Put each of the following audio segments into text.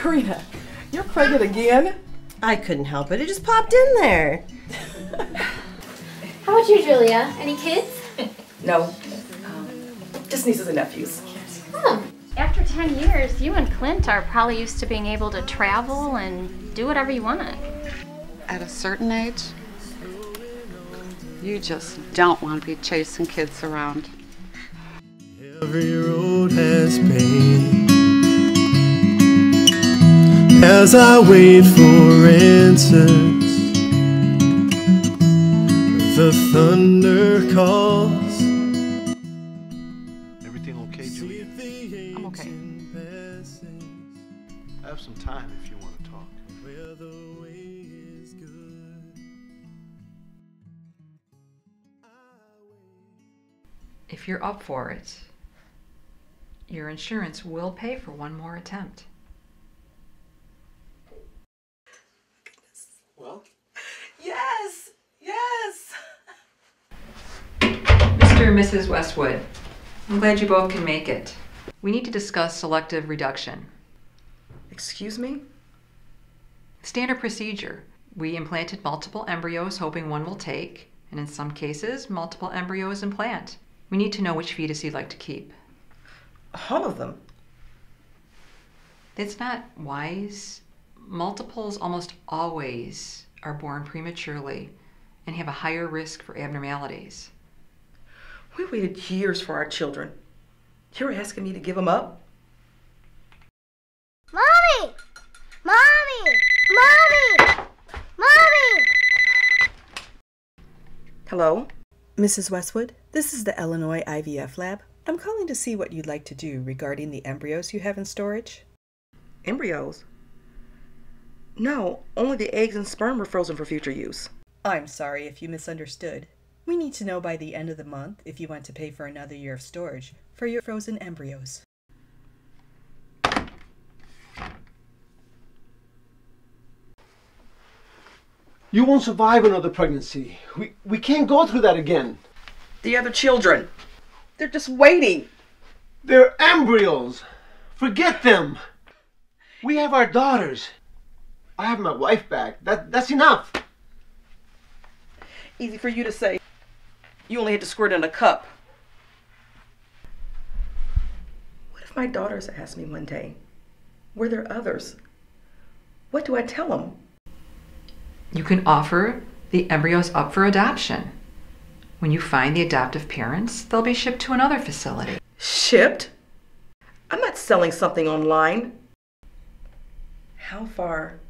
Karina, you're pregnant again? I couldn't help it. It just popped in there. How about you, Julia? Any kids? No. Just nieces and nephews. Oh. After 10 years, you and Clint are probably used to being able to travel and do whatever you want. At a certain age, you just don't want to be chasing kids around. Every road has pain. As I wait for answers, the thunder calls. Everything okay, Julia? I'm okay. I have some time if you want to talk. Where the way is good. If you're up for it, your insurance will pay for one more attempt. Well, yes! Yes! Mr. and Mrs. Westwood, I'm glad you both can make it. We need to discuss selective reduction. Excuse me? Standard procedure. We implanted multiple embryos hoping one will take, and in some cases, multiple embryos implant. We need to know which fetus you'd like to keep. All of them. It's not wise. Multiples almost always are born prematurely and have a higher risk for abnormalities. We waited years for our children. You're asking me to give them up? Mommy! Mommy! Mommy! Mommy! Hello? Mrs. Westwood, this is the Illinois IVF lab. I'm calling to see what you'd like to do regarding the embryos you have in storage. Embryos? No, only the eggs and sperm are frozen for future use. I'm sorry if you misunderstood. We need to know by the end of the month if you want to pay for another year of storage for your frozen embryos. You won't survive another pregnancy. We can't go through that again. The other children, they're just waiting. They're embryos. Forget them. We have our daughters. I have my wife back. That's enough. Easy for you to say. You only had to squirt in a cup. What if my daughters ask me one day, were there others? What do I tell them? You can offer the embryos up for adoption. When you find the adoptive parents, they'll be shipped to another facility. Shipped? I'm not selling something online. How far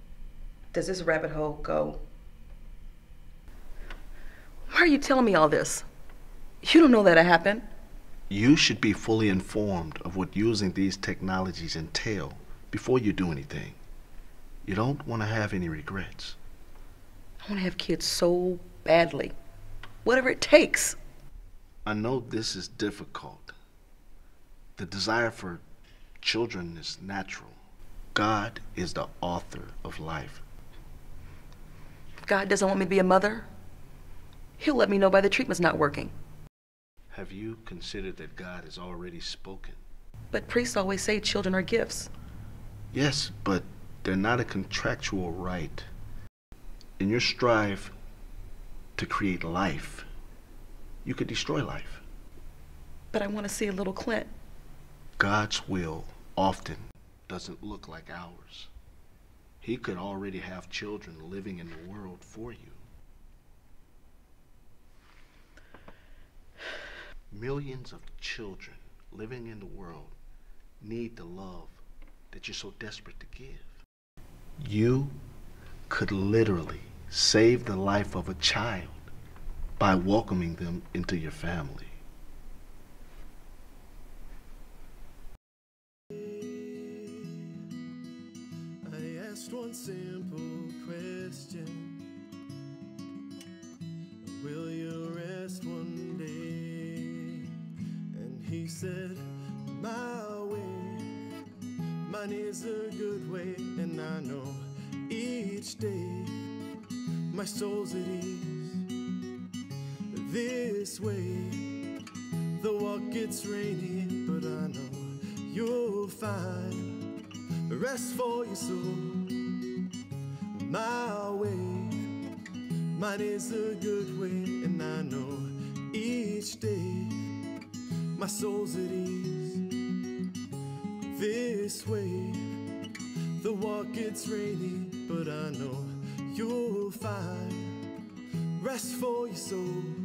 does this rabbit hole go? Why are you telling me all this? You don't know that it happened. You should be fully informed of what using these technologies entail before you do anything. You don't want to have any regrets. I want to have kids so badly. Whatever it takes. I know this is difficult. The desire for children is natural. God is the author of life. If God doesn't want me to be a mother, He'll let me know why the treatment's not working. Have you considered that God has already spoken? But priests always say children are gifts. Yes, but they're not a contractual right. In your strive to create life, you could destroy life. But I want to see a little Clint. God's will often doesn't look like ours. He could already have children living in the world for you. Millions of children living in the world need the love that you're so desperate to give. You could literally save the life of a child by welcoming them into your family. I asked one simple question. Will you rest one day? And he said, my way. Mine is a good way, and I know each day my soul's at ease. This way, the walk gets rainy, but I know you'll find rest for your soul. My way, mine is a good way, and I know each day my soul's at ease. This way, the walk gets rainy, but I know you'll find rest for your soul.